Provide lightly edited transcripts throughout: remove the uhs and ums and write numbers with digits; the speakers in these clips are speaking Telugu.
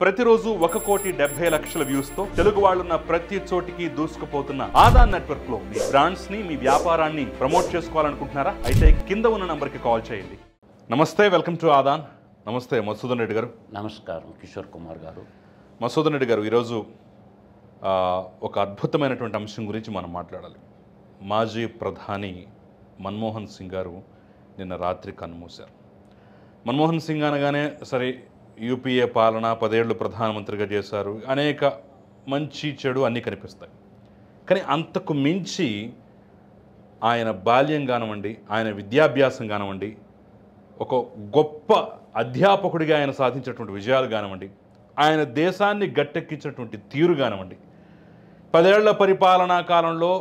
ప్రతిరోజు 1,70,00,000 వ్యూస్ తో తెలుగు వాళ్ళున్న ప్రతి చోటికి దూసుకుపోతున్న ఆదాన్ నెట్వర్క్ లో మీ బ్రాండ్స్ ని మీ వ్యాపారాన్ని ప్రమోట్ చేసుకోవాలనుకుంటున్నారా? అయితే కింద ఉన్న నంబర్ కి కాల్ చేయండి. నమస్తే, వెల్కమ్ టు ఆదాన్. నమస్తే మధుసూదన్ రెడ్డి గారు. నమస్కారం కిషోర్ కుమార్ గారు. మధుసూదన్ రెడ్డి గారు, ఈరోజు ఒక అద్భుతమైనటువంటి అంశం గురించి మనం మాట్లాడాలి. మాజీ ప్రధాని మన్మోహన్ సింగ్ గారు నిన్న రాత్రి కన్నుమూశారు. మన్మోహన్ సింగ్ అనగానే సరే, యూపీఏ పాలన 10 ఏళ్ళు ప్రధానమంత్రిగా చేశారు, అనేక మంచి చెడు అన్నీ కనిపిస్తాయి. కానీ అంతకు మించి ఆయన బాల్యం కానివ్వండి, ఆయన విద్యాభ్యాసం కానివ్వండి, ఒక గొప్ప అధ్యాపకుడిగా ఆయన సాధించినటువంటి విజయాలు కానివ్వండి, ఆయన దేశాన్ని గట్టెక్కించినటువంటి తీరు కానివ్వండి, 10 ఏళ్ల పరిపాలనా కాలంలో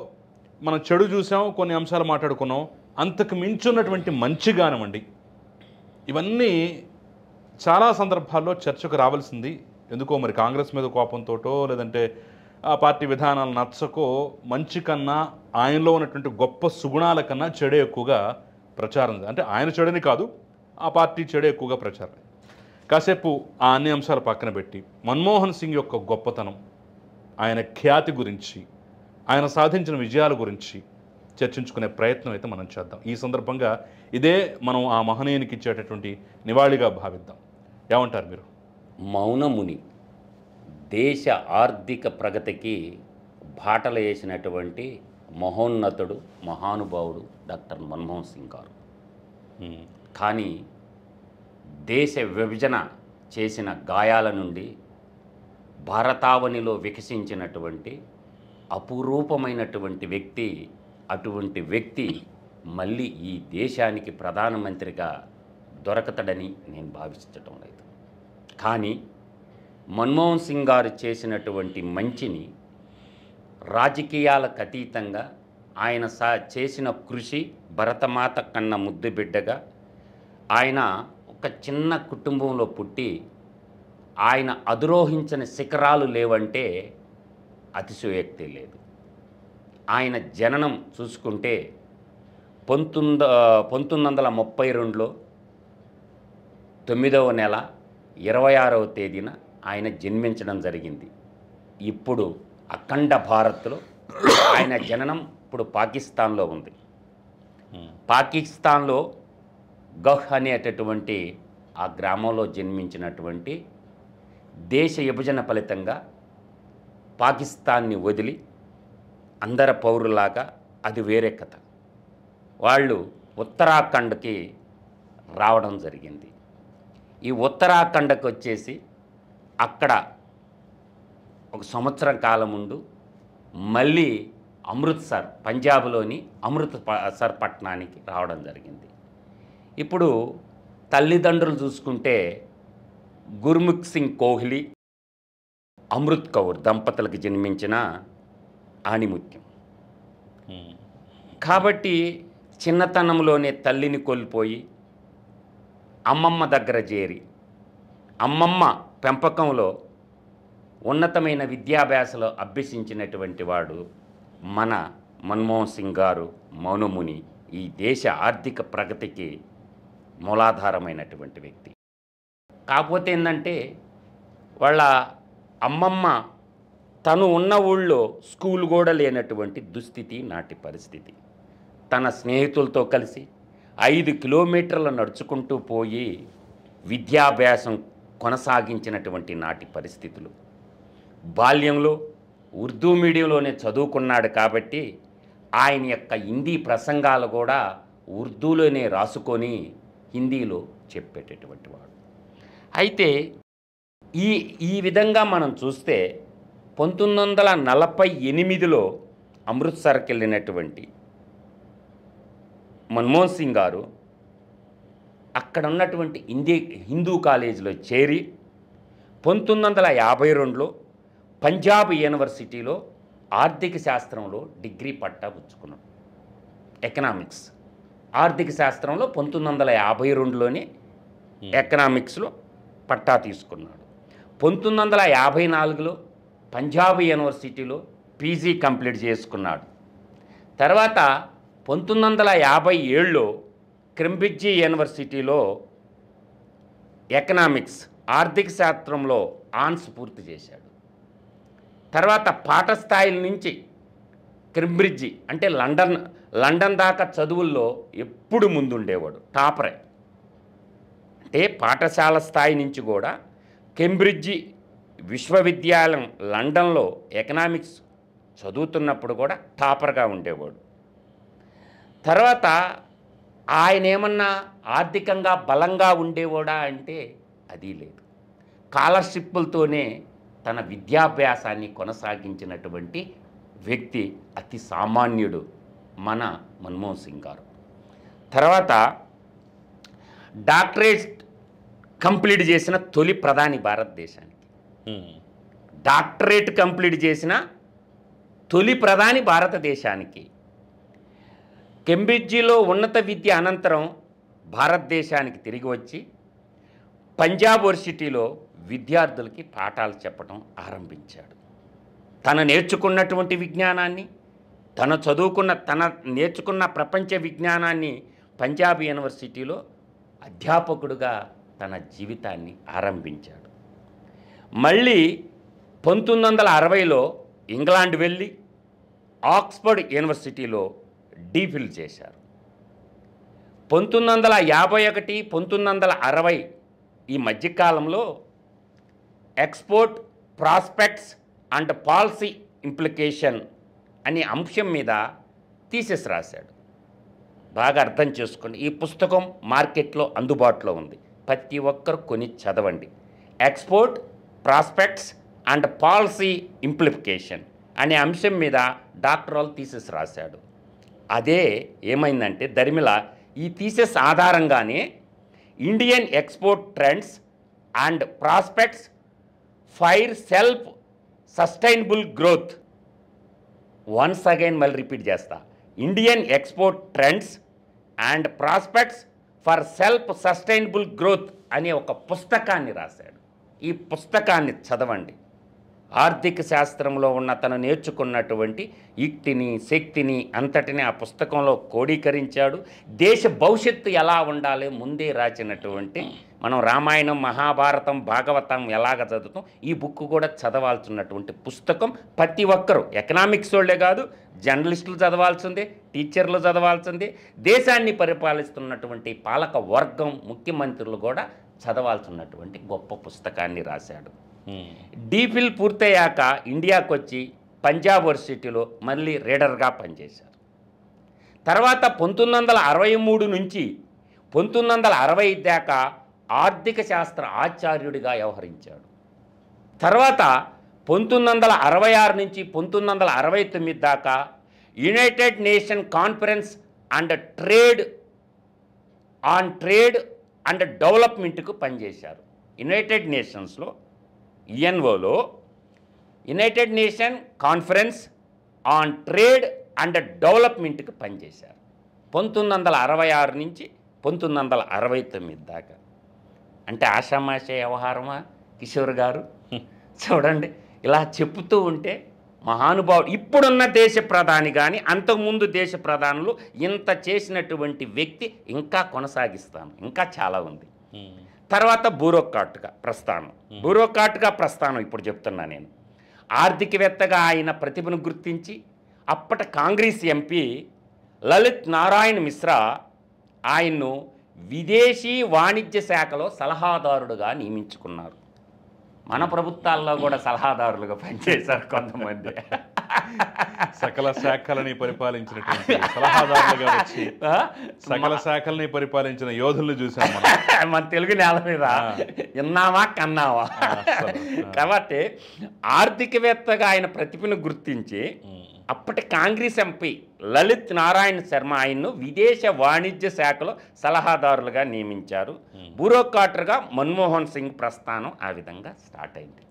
మనం చెడు చూసాం, కొన్ని అంశాలు మాట్లాడుకున్నాం, అంతకు మించున్నటువంటి మంచి కానివ్వండి, ఇవన్నీ చాలా సందర్భాల్లో చర్చకు రావాల్సింది. ఎందుకో మరి కాంగ్రెస్ మీద కోపంతోటో లేదంటే ఆ పార్టీ విధానాలు నచ్చకో మంచి కన్నా ఆయనలో ఉన్నటువంటి గొప్ప సుగుణాల కన్నా చెడే ఎక్కువగా ప్రచారం. అంటే ఆయన చెడని కాదు, ఆ పార్టీ చెడే ఎక్కువగా ప్రచారం. కాసేపు ఆ అన్ని అంశాలు పక్కన పెట్టి మన్మోహన్ సింగ్ యొక్క గొప్పతనం, ఆయన ఖ్యాతి గురించి, ఆయన సాధించిన విజయాల గురించి చర్చించుకునే ప్రయత్నం అయితే మనం చేద్దాం. ఈ సందర్భంగా ఇదే మనం ఆ మహనీయునికి ఇచ్చేటటువంటి నివాళిగా భావిద్దాం. ఏమంటారు మీరు? మౌనముని దేశ ఆర్థిక ప్రగతికి బాటలు వేసినటువంటి మహోన్నతుడు, మహానుభావుడు డాక్టర్ మన్మోహన్ సింగ్ గారు. కానీ దేశ విభజన చేసిన గాయాల నుండి భారతావనిలో వికసించినటువంటి అపురూపమైనటువంటి వ్యక్తి. అటువంటి వ్యక్తి మళ్ళీ ఈ దేశానికి ప్రధానమంత్రిగా దొరకతడని నేను భావించటం లేదు. కానీ మన్మోహన్ సింగ్ గారు చేసినటువంటి మంచిని రాజకీయాలకు అతీతంగా ఆయన చేసిన కృషి, భరతమాత కన్న ముద్దు బిడ్డగా ఆయన ఒక చిన్న కుటుంబంలో పుట్టి ఆయన అధిరోహించిన శిఖరాలు లేవంటే అతిశయోక్తి లేదు. ఆయన జననం చూసుకుంటే 1932లో 9వ నెల 26వ తేదీన ఆయన జన్మించడం జరిగింది. ఇప్పుడు అఖండ భారత్లో ఆయన జననం ఇప్పుడు పాకిస్తాన్లో ఉంది. పాకిస్తాన్లో గహ్ అనేటటువంటి ఆ గ్రామంలో జన్మించినటువంటి దేశ విభజన ఫలితంగా పాకిస్తాన్ని వదిలి అందరి పౌరులాగా, అది వేరే కథ, వాళ్ళు ఉత్తరాఖండ్కి రావడం జరిగింది. ఈ ఉత్తరాఖండ్కి వచ్చేసి అక్కడ ఒక సంవత్సరం కాలం ఉండు మళ్ళీ అమృత్సర్, పంజాబ్లోని అమృత్సర్ పట్టణానికి రావడం జరిగింది. ఇప్పుడు తల్లిదండ్రులు చూసుకుంటే గుర్ముఖ్ సింగ్ కోహ్లీ, అమృత్ కౌర్ దంపతులకు జన్మించిన ఆణిముత్యం. కాబట్టి చిన్నతనంలోనే తల్లిని కోల్పోయి అమ్మమ్మ దగ్గర చేరి అమ్మమ్మ పెంపకంలో ఉన్నతమైన విద్యాభ్యాసలో అభ్యసించినటువంటి వాడు మన మన్మోహన్ సింగ్ గారు, మౌనముని. ఈ దేశ ఆర్థిక ప్రగతికి మూలాధారమైనటువంటి వ్యక్తి. కాకపోతే ఏంటంటే వాళ్ళ అమ్మమ్మ తను ఉన్న ఊళ్ళో స్కూల్ కూడా లేనటువంటి దుస్థితి నాటి పరిస్థితి. తన స్నేహితులతో కలిసి 5 కిలోమీటర్లు నడుచుకుంటూ పోయి విద్యాభ్యాసం కొనసాగించినటువంటి నాటి పరిస్థితులు. బాల్యంలో ఉర్దూ మీడియంలోనే చదువుకున్నాడు కాబట్టి ఆయన యొక్క హిందీ ప్రసంగాలు కూడా ఉర్దూలోనే రాసుకొని హిందీలో చెప్పేటటువంటి వాడు. అయితే ఈ విధంగా మనం చూస్తే 1948లో అమృత్సర్కి వెళ్ళినటువంటి మన్మోహన్ సింగ్ గారు అక్కడ ఉన్నటువంటి హిందూ కాలేజీలో చేరి 1952లో పంజాబ్ యూనివర్సిటీలో ఆర్థిక శాస్త్రంలో డిగ్రీ పట్టా పుచ్చుకున్నాడు. ఎకనామిక్స్, ఆర్థిక శాస్త్రంలో 1952లోనే ఎకనామిక్స్లో పట్టా తీసుకున్నాడు. 1954లో పంజాబ్ యూనివర్సిటీలో పీజీ కంప్లీట్ చేసుకున్నాడు. తర్వాత 1957లో క్రింబ్రిడ్జ్ యూనివర్సిటీలో ఎకనామిక్స్, ఆర్థిక శాస్త్రంలో ఆన్స్ పూర్తి చేశాడు. తర్వాత పాఠ స్థాయిల నుంచి కేంబ్రిడ్జి అంటే లండన్ దాకా చదువుల్లో ఎప్పుడు ముందుండేవాడు, టాపరే. అంటే పాఠశాల స్థాయి నుంచి కూడా కేంబ్రిడ్జి విశ్వవిద్యాలయం లండన్లో ఎకనామిక్స్ చదువుతున్నప్పుడు కూడా టాపర్గా ఉండేవాడు. తర్వాత ఆయన ఏమన్నా ఆర్థికంగా బలంగా ఉండేవాడా అంటే అది లేదు. స్కాలర్షిప్పులతోనే తన విద్యాభ్యాసాన్ని కొనసాగించినటువంటి వ్యక్తి అతి సామాన్యుడు మన మన్మోహన్ సింగ్ గారు. తర్వాత డాక్టరేట్ కంప్లీట్ చేసిన తొలి ప్రధాని భారతదేశానికి. డాక్టరేట్ కంప్లీట్ చేసిన తొలి ప్రధాని భారతదేశానికి. కేంబ్రిడ్జిలో ఉన్నత విద్య అనంతరం భారతదేశానికి తిరిగి వచ్చి పంజాబ్ యూనివర్సిటీలో విద్యార్థులకి పాఠాలు చెప్పడం ఆరంభించాడు. తన నేర్చుకున్నటువంటి విజ్ఞానాన్ని, తన నేర్చుకున్న ప్రపంచ విజ్ఞానాన్ని పంజాబ్ యూనివర్సిటీలో అధ్యాపకుడుగా తన జీవితాన్ని ఆరంభించాడు. మళ్ళీ 1960లో ఇంగ్లాండ్ వెళ్ళి ఆక్స్ఫర్డ్ యూనివర్సిటీలో డీఫిల్ చేశారు. 1951, 1960 ఈ మధ్యకాలంలో export prospects and policy implication అనే అంశం మీద థీసిస్ రాశాడు. బాగా అర్థం చేసుకోండి. ఈ పుస్తకం మార్కెట్లో అందుబాటులో ఉంది, ప్రతి ఒక్కరు కొని చదవండి. Export prospects and policy implication అనే అంశం మీద డాక్టరల్ థీసిస్ రాశాడు. అదే ఏమైందంటే దరిమిల ఈ థీసిస్ ఆధారంగానే Indian export trends and prospects fire self sustainable growth. Once again మళ్ళీ రిపీట్ చేస్తా. Indian export trends and prospects for self sustainable growth అనే ఒక పుస్తకాన్ని రాశాడు. ఈ పుస్తకాన్ని చదవండి. ఆర్థిక శాస్త్రంలో ఉన్న తను నేర్చుకున్నటువంటి యుక్తిని, శక్తిని అంతటిని ఆ పుస్తకంలో క్రోడీకరించాడు. దేశ భవిష్యత్తు ఎలా ఉండాలి ముందే రాసినటువంటి, మనం రామాయణం, మహాభారతం, భాగవతం ఎలాగ చదువుతాం, ఈ బుక్ కూడా చదవాల్సినటువంటి పుస్తకం. ప్రతి ఒక్కరూ, ఎకనామిక్స్ వాళ్ళే కాదు, జర్నలిస్టులు చదవాల్సిందే, టీచర్లు చదవాల్సిందే, దేశాన్ని పరిపాలిస్తున్నటువంటి పాలక వర్గం, ముఖ్యమంత్రులు కూడా చదవాల్సినటువంటి గొప్ప పుస్తకాన్ని రాశాడు. డీఫిల్ పూర్తయ్యాక ఇండియాకు వచ్చి పంజాబ్ యూనివర్సిటీలో మళ్ళీ రీడర్గా పనిచేశారు. తర్వాత 1963 నుంచి 1960 దాకా ఆర్థిక శాస్త్ర ఆచార్యుడిగా వ్యవహరించాడు. తర్వాత 1966 నుంచి 1969 దాకా United Nation Conference and Trade and డెవలప్మెంట్కు పనిచేశారు. యునైటెడ్ నేషన్స్లో, యుఎన్ఓలో United Nation Conference on Trade and డెవలప్మెంట్కి పనిచేశారు 1966 నుంచి 1969 దాకా. అంటే ఆషామాష వ్యవహారమా కిషోర్ గారు? చూడండి, ఇలా చెప్తూ ఉంటే మహానుభావుడు. ఇప్పుడున్న దేశ ప్రధాని కానీ అంతకుముందు దేశ ప్రధానులు ఇంత చేసినటువంటి వ్యక్తి ఇంకా కొనసాగిస్తాను, ఇంకా చాలా ఉంది. తర్వాత బ్యూరోక్రాట్గా ప్రస్థానం ఇప్పుడు చెప్తున్నా నేను. ఆర్థికవేత్తగా ఆయన ప్రతిభను గుర్తించి అప్పటి కాంగ్రెస్ ఎంపీ లలిత్ నారాయణ్ మిశ్రా ఆయన్ను విదేశీ వాణిజ్య శాఖలో సలహాదారుడుగా నియమించుకున్నారు. మన ప్రభుత్వాల్లో కూడా సలహాదారులుగా పనిచేశారు కొంతమంది. సకల శాఖలని పరిపాలించినటువంటి సలహాదారులుగా వచ్చి సకల శాఖల్ని పరిపాలించిన యోధులను చూసాం మన తెలుగు నేల మీద. విన్నావా కన్నావా? కాబట్టి ఆర్థికవేత్తగా ఆయన ప్రతిభను గుర్తించి అప్పటి కాంగ్రెస్ ఎంపీ లలిత్ నారాయణ్ శర్మ ఆయన్ను విదేశ వాణిజ్య శాఖలో సలహాదారులుగా నియమించారు. బ్యూరోక్రాటర్గా మన్మోహన్ సింగ్ ప్రస్థానం ఆ విధంగా స్టార్ట్ అయింది.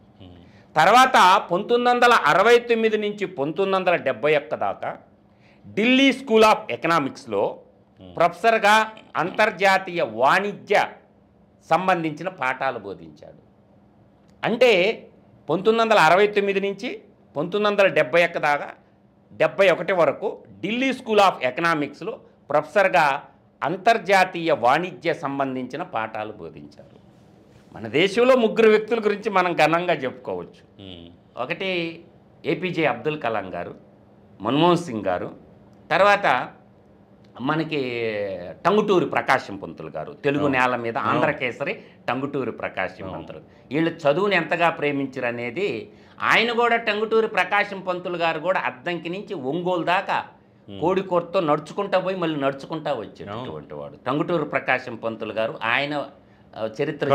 తర్వాత 1969 నుంచి 1971 దాకా ఢిల్లీ స్కూల్ ఆఫ్ ఎకనామిక్స్లో ప్రొఫెసర్గా అంతర్జాతీయ వాణిజ్య సంబంధించిన పాఠాలు బోధించాడు. అంటే 1969 నుంచి 1971 దాకా 71 వరకు ఢిల్లీ స్కూల్ ఆఫ్ ఎకనామిక్స్లో ప్రొఫెసర్గా అంతర్జాతీయ వాణిజ్య సంబంధించిన పాఠాలు బోధించారు. మన దేశంలో ముగ్గురు వ్యక్తుల గురించి మనం ఘనంగా చెప్పుకోవచ్చు. ఒకటి ఏపీజే అబ్దుల్ కలాం గారు, మన్మోహన్ సింగ్ గారు, తర్వాత మనకి టంగుటూరి ప్రకాశం పంతులు గారు, తెలుగు నేల మీద ఆంధ్రకేసరి టంగుటూరి ప్రకాశం పంతులు. వీళ్ళు చదువుని ఎంతగా ప్రేమించారు అనేది, ఆయన కూడా టంగుటూరి ప్రకాశం పంతులు గారు కూడా అద్దంకి నుంచి ఒంగోలు దాకా కోడికోర్తో నడుచుకుంటా పోయి మళ్ళీ నడుచుకుంటా వచ్చేటటువంటి వాడు టంగుటూరి ప్రకాశం పంతులు గారు. ఆయన చరిత్ర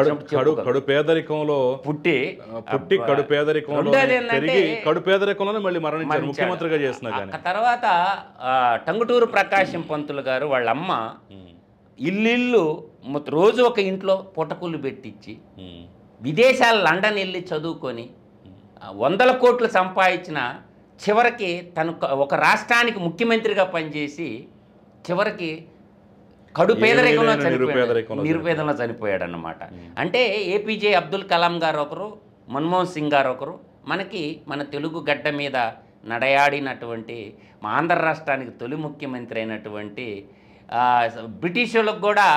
కడు పేదరికంలో పుట్టి కడు పేదరికంలో పెరిగి కడు పేదరికంలోనే మళ్ళీ మరణించారు, ముఖ్యమంత్రిగా చేసిన. తర్వాత టంగుటూరు ప్రకాశం పంతులు గారు వాళ్ళ అమ్మ ఇల్లు రోజు ఒక ఇంట్లో పుటకులు పెట్టించి విదేశాలు లండన్ వెళ్ళి చదువుకొని 100 కోట్లు సంపాదించిన చివరికి తను ఒక రాష్ట్రానికి ముఖ్యమంత్రిగా పనిచేసి చివరికి కడు పేదరికంలో నిరుపేదలో చనిపోయాడు అన్నమాట. అంటే ఏపీజే అబ్దుల్ కలాం గారు ఒకరు, మన్మోహన్ సింగ్ గారు ఒకరు, మనకి మన తెలుగు గడ్డ మీద నడయాడినటువంటి మా ఆంధ్ర రాష్ట్రానికి తొలి ముఖ్యమంత్రి అయినటువంటి బ్రిటిషులకు కూడా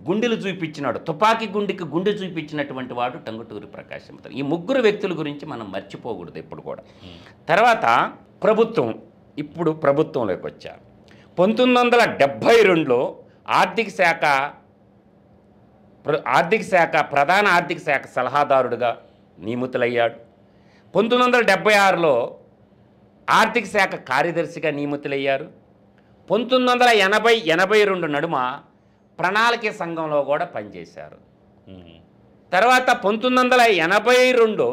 గుండెలు చూపించినాడు, తుపాకీ గుండెకి గుండె చూపించినటువంటి వాడు టంగుటూరి ప్రకాశం. ఈ ముగ్గురు వ్యక్తుల గురించి మనం మర్చిపోకూడదు ఎప్పుడు కూడా. తర్వాత ప్రభుత్వం, ఇప్పుడు ప్రభుత్వంలోకి వచ్చారు. 1972లో ప్రధాన ఆర్థిక శాఖ సలహాదారుడిగా నియమితులయ్యాడు. 1976లో ఆర్థిక శాఖ కార్యదర్శిగా నియమితులయ్యారు. 1980-82 నడుమ ప్రణాళిక సంఘంలో కూడా పనిచేశారు. తర్వాత 1982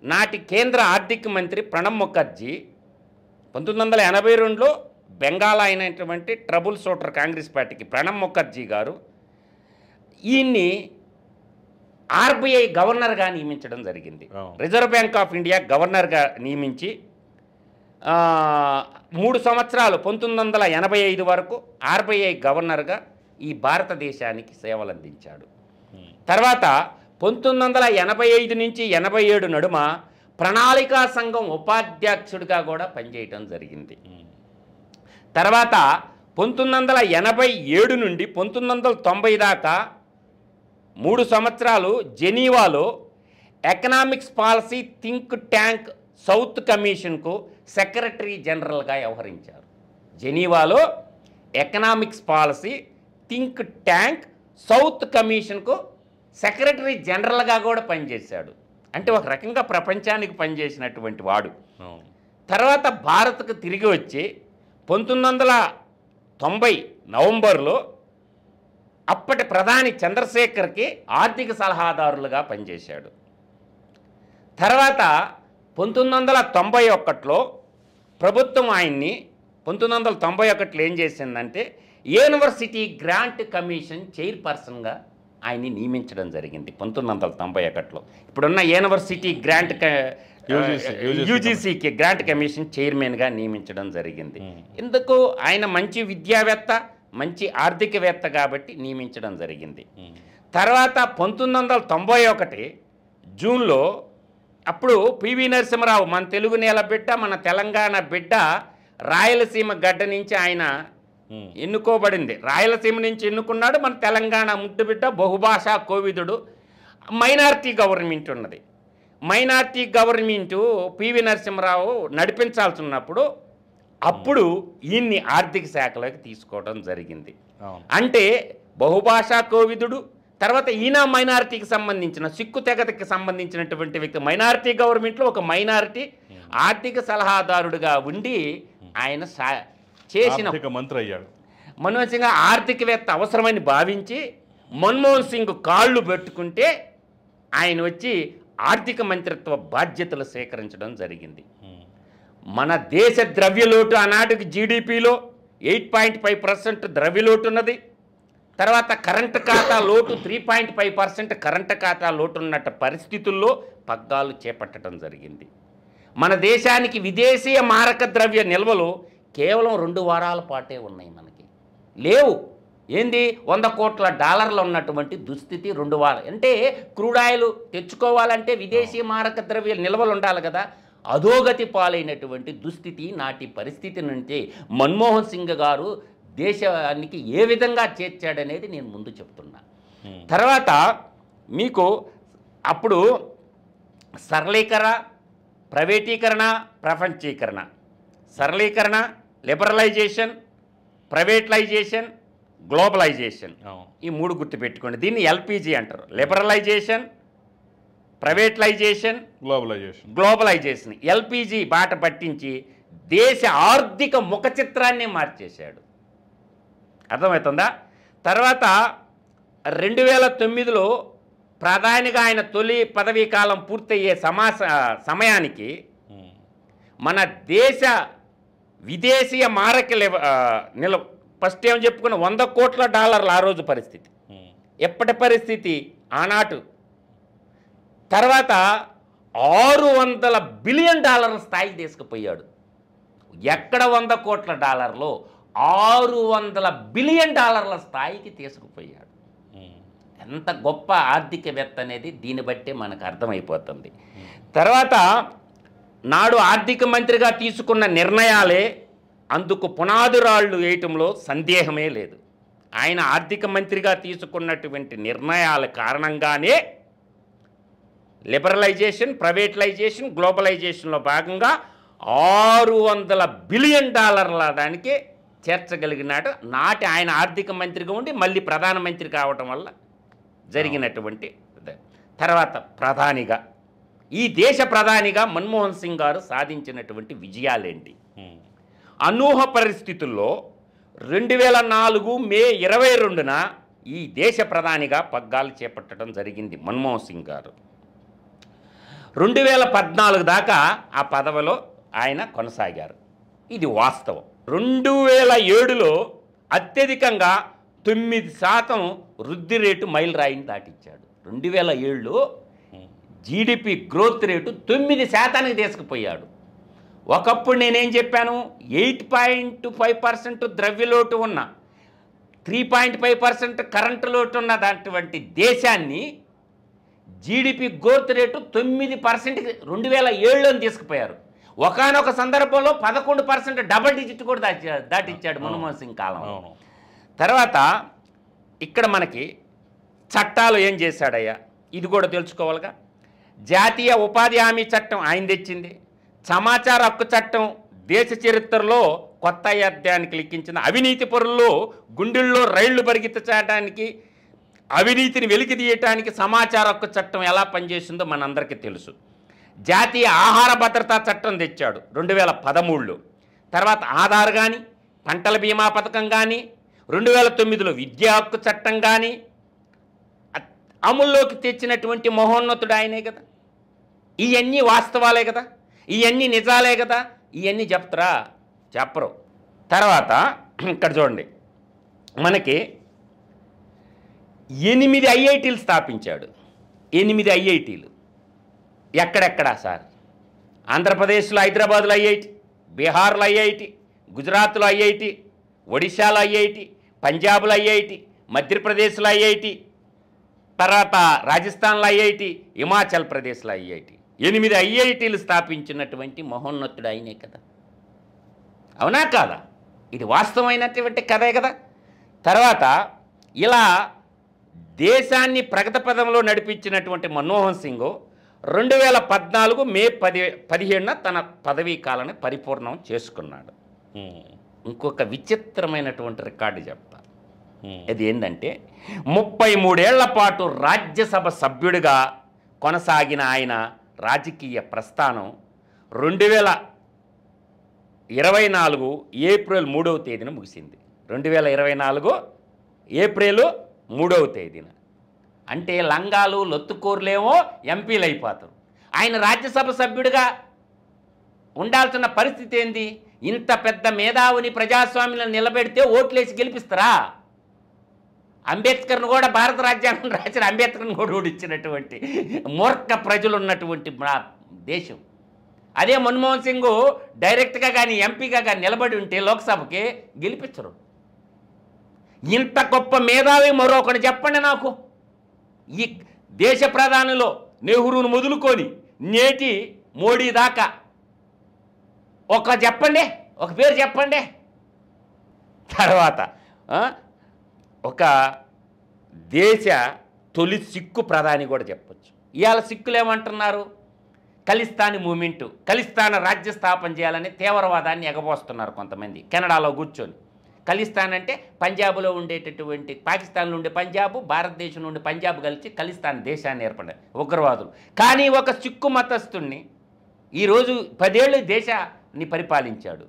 నాటి కేంద్ర ఆర్థిక మంత్రి ప్రణబ్ ముఖర్జీ 1982లో బెంగాల్ అయినటువంటి ట్రబుల్ షూటర్ కాంగ్రెస్ పార్టీకి ప్రణబ్ ముఖర్జీ గారు ఈయన్ని ఆర్బీఐ గవర్నర్గా నియమించడం జరిగింది. రిజర్వ్ బ్యాంక్ ఆఫ్ ఇండియా గవర్నర్గా నియమించి 3 సంవత్సరాలు 1985 వరకు ఆర్బీఐ గవర్నర్గా ఈ భారతదేశానికి సేవలు అందించాడు. తర్వాత 1985 నుంచి 87 నడుమ ప్రణాళికా సంఘం ఉపాధ్యక్షుడిగా కూడా పనిచేయటం జరిగింది. తర్వాత 1987 నుండి 1990 దాకా 3 సంవత్సరాలు జెనీవాలో economics policy think tank south కమిషన్కు సెక్రటరీ జనరల్గా వ్యవహరించారు. జెనీవాలో economics policy think tank south కమిషన్కు సెక్రటరీ జనరల్గా కూడా పనిచేశాడు. అంటే ఒక రకంగా ప్రపంచానికి పనిచేసినటువంటి వాడు. తర్వాత భారత్కు తిరిగి వచ్చి 1990 నవంబర్లో అప్పటి ప్రధాని చంద్రశేఖర్కి ఆర్థిక సలహాదారులుగా పనిచేశాడు. తర్వాత 1991లో ప్రభుత్వం ఆయన్ని 1991లో ఏం చేసిందంటే యూనివర్సిటీ గ్రాంట్ కమిషన్ చైర్పర్సన్గా ఆయన్ని నియమించడం జరిగింది 1991లో. ఇప్పుడున్న యూనివర్సిటీ గ్రాంట్ యూజీసీకి గ్రాంట్ కమిషన్ చైర్మన్గా నియమించడం జరిగింది. ఇందుకు ఆయన మంచి విద్యావేత్త, మంచి ఆర్థికవేత్త కాబట్టి నియమించడం జరిగింది. తర్వాత 1991 జూన్లో అప్పుడు పివి నరసింహరావు మన తెలుగు నేల బిడ్డ, మన తెలంగాణ బిడ్డ, రాయలసీమ గడ్డ నుంచి ఆయన ఎన్నుకోబడింది. రాయలసీమ నుంచి ఎన్నుకున్నాడు. మన తెలంగాణ ముద్దు బిడ్డ, బహుభాషా కోవిదుడు. మైనారిటీ గవర్నమెంట్ ఉన్నది. మైనారిటీ గవర్నమెంటు పివి నరసింహరావు నడిపించాల్సి ఉన్నప్పుడు అప్పుడు ఈయన్ని ఆర్థిక శాఖలోకి తీసుకోవడం జరిగింది. అంటే బహుభాషా కోవిదుడు, తర్వాత ఈయన మైనారిటీకి సంబంధించిన సిక్కు తెగతకి సంబంధించినటువంటి వ్యక్తి. మైనారిటీ గవర్నమెంట్లో ఒక మైనారిటీ ఆర్థిక సలహాదారుడిగా ఉండి ఆయన చేసిన మంత్రి అయ్యాడు. మన్మోహన్ సింగ్ ఆర్థికవేత్త అవసరమని భావించి మన్మోహన్ సింగ్ కాళ్ళు పెట్టుకుంటే ఆయన వచ్చి ఆర్థిక మంత్రిత్వ బాధ్యతలు స్వీకరించడం జరిగింది. మన దేశ ద్రవ్యలోటు ఆనాటికి జీడిపిలో 8.5% ద్రవ్యలోటు ఉన్నది. తర్వాత కరెంటు ఖాతా లోటు 3.5% కరెంటు ఖాతా లోటు ఉన్నట్టు పరిస్థితుల్లో పగ్గాలు చేపట్టడం జరిగింది. మన దేశానికి విదేశీయ మారక ద్రవ్య నిల్వలు కేవలం 2 వారాల పాటే ఉన్నాయి, మనకి లేవు. ఏంది $100 కోట్ల ఉన్నటువంటి దుస్థితి 2 వారాలు. అంటే క్రూడ్ ఆయిల్ తెచ్చుకోవాలంటే విదేశీ మారక ద్రవ్య నిల్వలు ఉండాలి కదా. అధోగతి పాలైనటువంటి దుస్థితి నాటి పరిస్థితి నుంచి మన్మోహన్ సింగ్ గారు దేశానికి ఏ విధంగా చేర్చాడనేది నేను ముందు చెప్తున్నా. తర్వాత మీకు అప్పుడు సరళీకరణ, ప్రైవేటీకరణ, ప్రపంచీకరణ, సరళీకరణ, లిబరలైజేషన్, ప్రైవేటలైజేషన్, గ్లోబలైజేషన్, ఈ 3 గుర్తుపెట్టుకోండి. దీన్ని ఎల్పిజి అంటారు. Liberalisation, ప్రైవేటలైజేషన్, globalisation. ఎల్పిజి బాట పట్టించి దేశ ఆర్థిక ముఖ చిత్రాన్ని మార్చేశాడు. అర్థమవుతుందా? తర్వాత 2009లో ప్రధానిగా ఆయన తొలి పదవీ కాలం పూర్తయ్యే సమయానికి మన దేశ విదేశీయ మారక ఫస్ట్ ఏం చెప్పుకున్న $100 కోట్ల ఆ రోజు పరిస్థితి. ఎప్పటి పరిస్థితి ఆనాటు. తర్వాత $600 బిలియన్ స్థాయికి తీసుకుపోయాడు. ఎక్కడ $100 కోట్ల $600 బిలియన్ స్థాయికి తీసుకుపోయాడు. ఎంత గొప్ప ఆర్థికవేత్త అనేది దీన్ని బట్టే మనకు అర్థమైపోతుంది. తర్వాత నాడు ఆర్థిక మంత్రిగా తీసుకున్న నిర్ణయాలే అందుకు పునాదురాళ్ళు వేయటంలో సందేహమే లేదు. ఆయన ఆర్థిక మంత్రిగా తీసుకున్నటువంటి నిర్ణయాల కారణంగానే లిబరలైజేషన్, ప్రైవేటలైజేషన్, గ్లోబలైజేషన్లో భాగంగా $600 బిలియన్ దానికి చేర్చగలిగినాడు. నాటి ఆయన ఆర్థిక మంత్రిగా ఉండి మళ్ళీ ప్రధానమంత్రి కావటం వల్ల జరిగినటువంటి. తర్వాత ప్రధానిగా, ఈ దేశ ప్రధానిగా మన్మోహన్ సింగ్ గారు సాధించినటువంటి విజయాలేంటి? అనూహ పరిస్థితుల్లో 2004 మే 22న ఈ దేశ ప్రధానిగా పగ్గాలు చేపట్టడం జరిగింది మన్మోహన్ సింగ్ గారు. 2014 దాకా ఆ పదవిలో ఆయన కొనసాగారు. ఇది వాస్తవం. 2007లో అత్యధికంగా 9% వృద్ధి రేటు మైలురాయిని దాటించాడు. 2007లో జీడిపి గ్రోత్ రేటు 9% తీసుకుపోయాడు. ఒకప్పుడు నేనేం చెప్పాను? 8.5% ద్రవ్యలోటు ఉన్న, 3.5% కరెంటు లోటు ఉన్న అటువంటి దేశాన్ని జీడిపి గ్రోత్ రేటు 9% 2007లో తీసుకుపోయారు. ఒకానొక సందర్భంలో 11% డబుల్ డిజిట్ కూడా దాటిచ్చాడు మన్మోహన్ సింగ్ కాలం. తర్వాత ఇక్కడ మనకి చట్టాలు ఏం చేశాడయ్యా ఇది కూడా తెలుసుకోవాలిగా. జాతీయ ఉపాధి హామీ చట్టం ఆయన తెచ్చింది. సమాచార హక్కు చట్టం దేశ చరిత్రలో కొత్త అధ్యాయానికి లిఖించిన. అవినీతి పరుల్లో గుండెల్లో రైళ్లు పరిగెత్తడానికి, అవినీతిని వెలికి తీయటానికి సమాచార హక్కు చట్టం ఎలా పనిచేసిందో మనందరికీ తెలుసు. జాతీయ ఆహార భద్రతా చట్టం తెచ్చాడు 2013లో. తర్వాత ఆధార్ కానీ, పంటల బీమా పథకం కానీ, 2009లో విద్యా హక్కు చట్టం కానీ అమల్లోకి తెచ్చినటువంటి మహోన్నతుడు ఆయనే కదా. ఇవన్నీ వాస్తవాలే కదా, ఇవన్నీ నిజాలే కదా. ఇవన్నీ చెప్తారా? చెప్పరు. తర్వాత ఇక్కడ చూడండి, మనకి 8 ఐఐటీలు స్థాపించాడు. 8 ఐఐటీలు ఎక్కడెక్కడా సార్? ఆంధ్రప్రదేశ్లో హైదరాబాద్లో ఐఐటి, బీహార్లో ఐఐటి, గుజరాత్లో ఐఐటి, ఒడిశాలో ఐఐటి, పంజాబ్లో ఐఐటి, మధ్యప్రదేశ్లో ఐఐటి, తర్వాత రాజస్థాన్లో ఐఐటి, హిమాచల్ ప్రదేశ్లో ఐఐటి. 8 ఐఐటీలు స్థాపించినటువంటి మహోన్నతుడు ఆయనే కదా. అవునా కాదా? ఇది వాస్తవమైనటువంటి కథే కదా. తర్వాత ఇలా దేశాన్ని ప్రగతి పదంలో నడిపించినటువంటి మన్మోహన్ సింగ్ 2014 మే 17న తన పదవీ కాలాన్ని పరిపూర్ణం చేసుకున్నాడు. ఇంకొక విచిత్రమైనటువంటి రికార్డు చెప్తా. అది ఏంటంటే 33 ఏళ్ల పాటు రాజ్యసభ సభ్యుడిగా కొనసాగిన ఆయన రాజకీయ ప్రస్థానం 2024 ఏప్రిల్ 3వ తేదీన ముగిసింది. 2024 ఏప్రిల్ 3వ తేదీన. అంటే లంగాలు లొత్తుకూరులేమో ఎంపీలు అయిపోతారు. ఆయన రాజ్యసభ సభ్యుడిగా ఉండాల్సిన పరిస్థితి ఏంది? ఇంత పెద్ద మేధావిని ప్రజాస్వామ్యంలో నిలబెడితే ఓట్లేసి గెలిపిస్తారా? అంబేద్కర్ను కూడా భారత రాజ్యాంగం రాసిన అంబేద్కర్ను కూడా ఓడించినటువంటి మూర్ఖ ప్రజలు ఉన్నటువంటి దేశం. అదే మన్మోహన్ సింగ్ డైరెక్ట్గా కానీ ఎంపీగా కానీ నిలబడి ఉంటే లోక్సభకి గెలిపించరు. ఇంత గొప్ప మేధావి మరొకటి చెప్పండి నాకు. ఈ దేశ ప్రధానిలో నెహ్రూను మొదలుకొని నేటి మోడీ దాకా చెప్పండి, ఒక పేరు చెప్పండి. తర్వాత ఒక దేశ తొలి సిక్కు ప్రధాని కూడా చెప్పొచ్చు. ఇవాళ సిక్కులు ఏమంటున్నారు? ఖలిస్తానీ మూమెంటు, ఖలిస్తాన్ రాజ్య స్థాపన చేయాలని తీవ్రవాదాన్ని ఎగబోస్తున్నారు కొంతమంది కెనడాలో కూర్చొని. ఖలిస్తాన్ అంటే పంజాబ్లో ఉండేటటువంటి, పాకిస్తాన్లో ఉండే పంజాబ్, భారతదేశంలో ఉండే పంజాబ్ కలిసి ఖలిస్తాన్ దేశాన్ని ఏర్పడ్డారు ఉగ్రవాదులు. కానీ ఒక సిక్కు మతస్థుణ్ణి ఈరోజు 10 ఏళ్ళు దేశాన్ని పరిపాలించాడు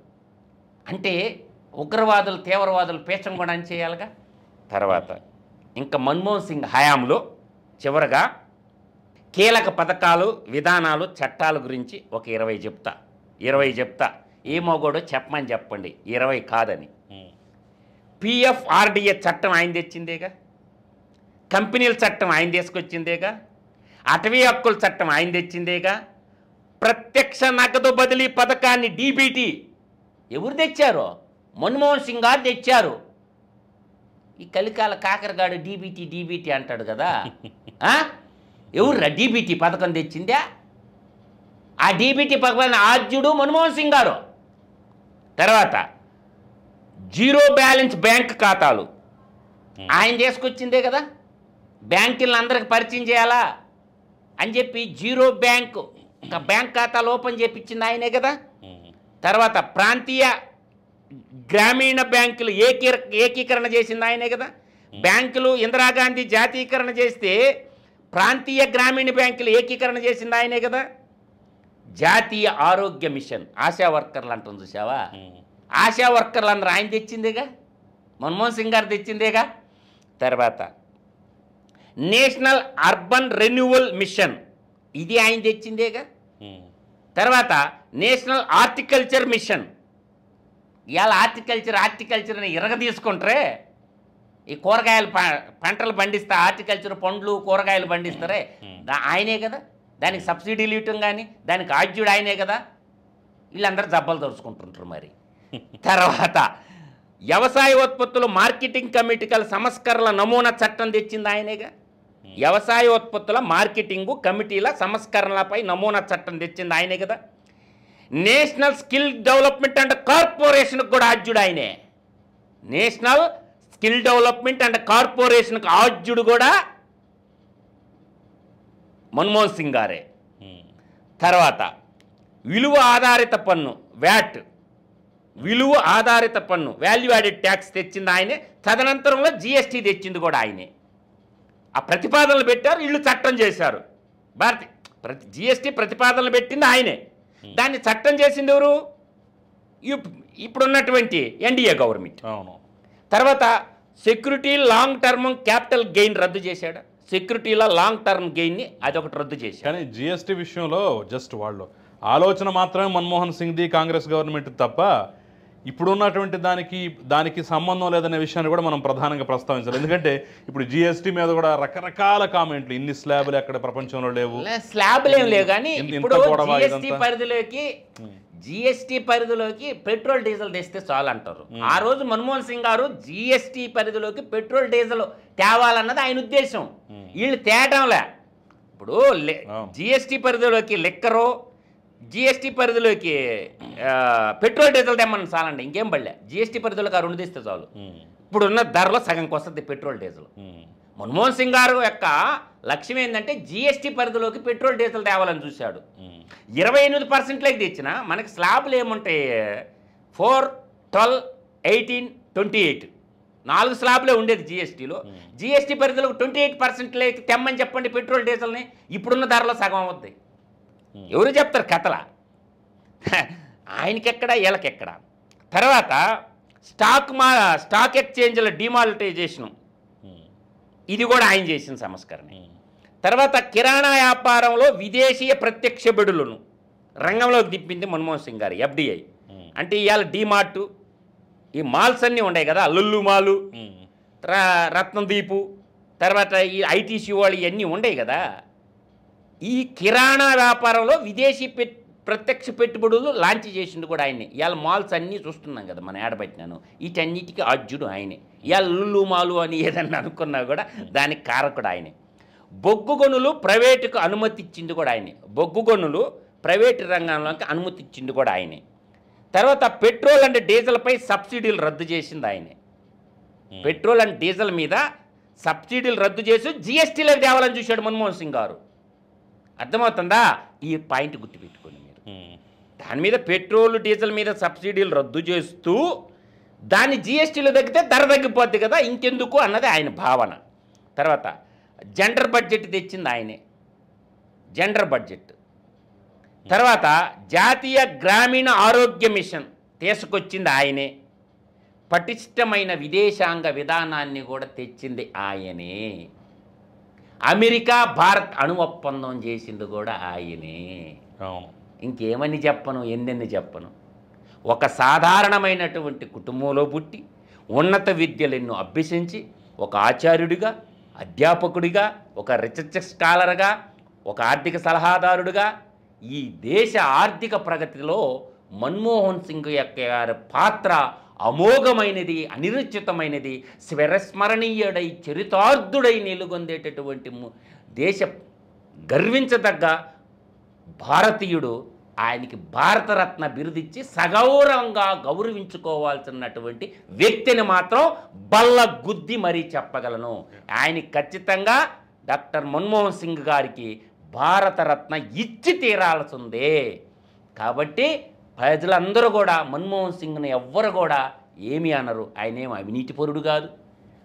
అంటే ఉగ్రవాదులు, తీవ్రవాదులు పేచం కూడా అని చేయాలిగా. తర్వాత ఇంకా మన్మోహన్ సింగ్ హయాంలో చివరగా కీలక పథకాలు, విధానాలు, చట్టాల గురించి ఒక 20 చెప్తా. ఏ మోగోడో చెప్పమని చెప్పండి, 20 కాదని. PFRDA చట్టం ఆయన తెచ్చిందేగా, కంపెనీల చట్టం ఆయన తీసుకొచ్చిందేగా, అటవీ హక్కుల చట్టం ఆయన తెచ్చిందేగా, ప్రత్యక్ష నగదు బదిలీ పథకాన్ని DBT ఎవరు తెచ్చారో? మన్మోహన్ సింగ్ గారు తెచ్చారు. ఈ కలికాల కాకరగాడు DBT అంటాడు కదా, ఎవర్రా DBT పథకం తెచ్చిందా? ఆ DBT పథకాన్ని ఆద్యుడు మన్మోహన్ సింగ్ గారు. తర్వాత జీరో బ్యాలెన్స్ బ్యాంక్ ఖాతాలు ఆయన తీసుకొచ్చిందే కదా, బ్యాంకులను అందరికి పరిచయం చేయాలా అని చెప్పి జీరో బ్యాంక్ ఖాతాలు ఓపెన్ చేయించింది ఆయనే కదా. తర్వాత ప్రాంతీయ గ్రామీణ బ్యాంకులు ఏకీకరణ చేసింది ఆయనే కదా. బ్యాంకులు ఇందిరాగాంధీ జాతీయకరణ చేస్తే ప్రాంతీయ గ్రామీణ బ్యాంకులు ఏకీకరణ చేసింది ఆయనే కదా. జాతీయ ఆరోగ్య మిషన్, ఆశా వర్కర్లు అంటుంది చూసావా, ఆశా వర్కర్లు అందరూ ఆయన తెచ్చిందేగా, మన్మోహన్ సింగ్ గారు తెచ్చిందేగా. తర్వాత నేషనల్ అర్బన్ రెన్యువల్ మిషన్, ఇది ఆయన తెచ్చిందేగా. తర్వాత నేషనల్ హార్టికల్చర్ మిషన్, ఇవాళ హార్టికల్చర్ని తీసుకుంటారే. ఈ కూరగాయలు పంటలు పండిస్తా, హార్టికల్చర్ పండ్లు కూరగాయలు పండిస్తారే, ఆయనే కదా. దానికి సబ్సిడీలు ఇవ్వటం కానీ దానికి ఆద్యుడు ఆయనే కదా. వీళ్ళందరూ జబ్బలు తరుచుకుంటుంటారు మరి. తర్వాత వ్యవసాయ ఉత్పత్తులు మార్కెటింగ్ కమిటీల సంస్కరణల నమూనా చట్టం తెచ్చింది ఆయనేగా. వ్యవసాయ ఉత్పత్తుల మార్కెటింగు కమిటీల సంస్కరణలపై నమూనా చట్టం తెచ్చింది ఆయనే కదా. నేషనల్ స్కిల్ డెవలప్మెంట్ అండ్ కార్పొరేషన్కి కూడా ఆద్యుడు ఆయనే. నేషనల్ స్కిల్ డెవలప్మెంట్ అండ్ కార్పొరేషన్కి ఆద్యుడు కూడా మన్మోహన్ సింగ్ గారే. తర్వాత విలువ ఆధారిత పన్ను వ్యాట్, విలువ ఆధారిత పన్ను వాల్యూ యాడెడ్ ట్యాక్స్ తెచ్చింది ఆయనే. తదనంతరంలో GST తెచ్చింది కూడా ఆయనే. ఆ ప్రతిపాదనలు పెట్టారు, వీళ్ళు చట్టం చేశారు. GST ప్రతిపాదనలు పెట్టింది ఆయనే, దాన్ని చట్టం చేసింది ఎవరు? ఇప్పుడున్నటువంటి NDA గవర్నమెంట్. తర్వాత security long term capital gain రద్దు చేశాడు. సెక్యూరిటీలో లాంగ్ టర్మ్ గెయిన్ని అదొకటి రద్దు చేశాడు. కానీ GST విషయంలో జస్ట్ వాళ్ళు ఆలోచన మాత్రమే మన్మోహన్ సింగ్ది, కాంగ్రెస్ గవర్నమెంట్ తప్ప ఇప్పుడున్నటువంటి దానికి సంబంధం లేదనే విషయాన్ని కూడా మనం ప్రధానంగా ప్రస్తావించాలి. ఎందుకంటే ఇప్పుడు GST మీద కూడా రకరకాల కామెంట్లు, ఇన్ని స్లాబులు ఎక్కడ ప్రపంచంలో లేవు, స్లాబులు ఏం లేవు. కానీ ఇప్పుడు GST పరిధిలోకి పెట్రోల్ డీజిల్ తెస్తే చాలు అంటారు. ఆ రోజు మన్మోహన్ సింగ్ గారు GST పరిధిలోకి పెట్రోల్ డీజిల్ తేవాలన్నది ఆయన ఉద్దేశం. వీళ్ళు తేటంలే. ఇప్పుడు GST పరిధిలోకి లిక్కరు, GST పరిధిలోకి పెట్రోల్ డీజిల్ తెమ్మని చాలండి, ఇంకేం పడలే. GST పరిధిలోకి ఆ 2 తెస్తే చాలు. ఇప్పుడున్న ధరలో సగంకి వస్తుంది పెట్రోల్ డీజిల్. మన్మోహన్ సింగ్ గారు యొక్క లక్ష్యం ఏంటంటే GST పరిధిలోకి పెట్రోల్ డీజిల్ తేవాలని చూశాడు. 28%లోకి తెచ్చిన మనకి స్లాబులు ఏముంటాయి? 4, 12, 18, 28 4 స్లాబులే ఉండేది GSTలో. GST పరిధిలోకి 28%లోకి తెమ్మని చెప్పండి పెట్రోల్ డీజిల్ని, ఇప్పుడున్న ధరలో సగం అవుద్ది. ఎవరు చెప్తారు కథలా? ఆయనకెక్కడ వీళ్ళకెక్కడ. తర్వాత స్టాక్ ఎక్స్చేంజ్ల డిమానిటైజేషను, ఇది కూడా ఆయన చేసిన సంస్కరణ. తర్వాత కిరాణా వ్యాపారంలో విదేశీయ ప్రత్యక్ష పెట్టుబడులను రంగంలోకి దింపింది మన్మోహన్ సింగ్ గారు. FDI అంటే ఇవాళ డిమార్ట్, ఈ మాల్స్ అన్నీ ఉన్నాయి కదా, లుల్లు మాలు, రత్నదీపు, తర్వాత ఈ ITC వాళ్ళు ఇవన్నీ ఉన్నాయి కదా. ఈ కిరాణా వ్యాపారంలో విదేశీ ప్రత్యక్ష పెట్టుబడులు లాంచ్ చేసింది కూడా ఆయనే. ఇవాళ మాల్స్ అన్నీ చూస్తున్నాం కదా మనం, ఏడబెట్టినాను, వీటన్నిటికీ ఆద్యుడు ఆయనే. ఇవాళ లుల్లు మాలు అని ఏదన్నా అనుకున్నా కూడా దానికి కారకుడు ఆయనే. బొగ్గు గనులు ప్రైవేటుకు అనుమతి ఇచ్చింది కూడా ఆయనే. బొగ్గు గనులు ప్రైవేటు రంగంలోకి అనుమతి ఇచ్చింది కూడా ఆయనే. తర్వాత పెట్రోల్ అండ్ డీజిల్పై సబ్సిడీలు రద్దు చేసింది ఆయనే. పెట్రోల్ అండ్ డీజిల్ మీద సబ్సిడీలు రద్దు చేసి జిఎస్టీలకు తేవాలని చూశాడు మన్మోహన్ సింగ్ గారు. అర్థమవుతుందా? ఈ పాయింట్ గుర్తుపెట్టుకోండి మీరు. దాని మీద పెట్రోల్ డీజిల్ మీద సబ్సిడీలు రద్దు చేస్తూ దాన్ని జిఎస్టీలో తగ్గితే ధర తగ్గిపోద్ది కదా, ఇంకెందుకు అన్నది ఆయన భావన. తర్వాత జెండర్ బడ్జెట్ తెచ్చింది ఆయనే, జెండర్ బడ్జెట్. తర్వాత జాతీయ గ్రామీణ ఆరోగ్య మిషన్ తీసుకొచ్చింది ఆయనే. పటిష్టమైన విదేశాంగ విధానాన్ని కూడా తెచ్చింది ఆయనే. అమెరికా భారత్ అణు ఒప్పందం చేసింది కూడా ఆయనే. ఇంకేమని చెప్పను, ఎన్నెన్ని చెప్పను. ఒక సాధారణమైనటువంటి కుటుంబంలో పుట్టి ఉన్నత విద్యలను అభ్యసించి ఒక ఆచార్యుడిగా, అధ్యాపకుడిగా, ఒక రీసెర్చ్ స్కాలర్గా, ఒక ఆర్థిక సలహాదారుడిగా ఈ దేశ ఆర్థిక ప్రగతిలో మన్మోహన్ సింగ్ యొక్క పాత్ర అమోఘమైనది, అనిరుచితమైనది, స్వరస్మరణీయుడై చరితార్థుడై నిలుగొందేటటువంటి దేశ గర్వించదగ్గ భారతీయుడు. ఆయనకి భారతరత్న బిరుదిచ్చి సగౌరవంగా గౌరవించుకోవాల్సినటువంటి వ్యక్తిని మాత్రం బల్ల గుద్ది మరీ చెప్పగలను. ఆయనకి ఖచ్చితంగా డాక్టర్ మన్మోహన్ సింగ్ గారికి భారతరత్న ఇచ్చి తీరాల్సిందే. కాబట్టి ప్రజలందరూ కూడా మన్మోహన్ సింగ్ని ఎవ్వరు కూడా ఏమీ అనరు. ఆయన ఏం అవినీతిపరుడు కాదు,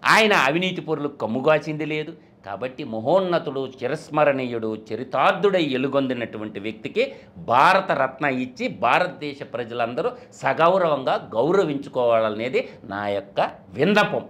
ఆయన అవినీతి పరులకు కమ్ముగాచింది లేదు. కాబట్టి మహోన్నతుడు, చిరస్మరణీయుడు, చరితార్థుడై ఎలుగొందినటువంటి వ్యక్తికి భారతరత్న ఇచ్చి భారతదేశ ప్రజలందరూ సగౌరవంగా గౌరవించుకోవాలనేది నా యొక్క విన్నపం.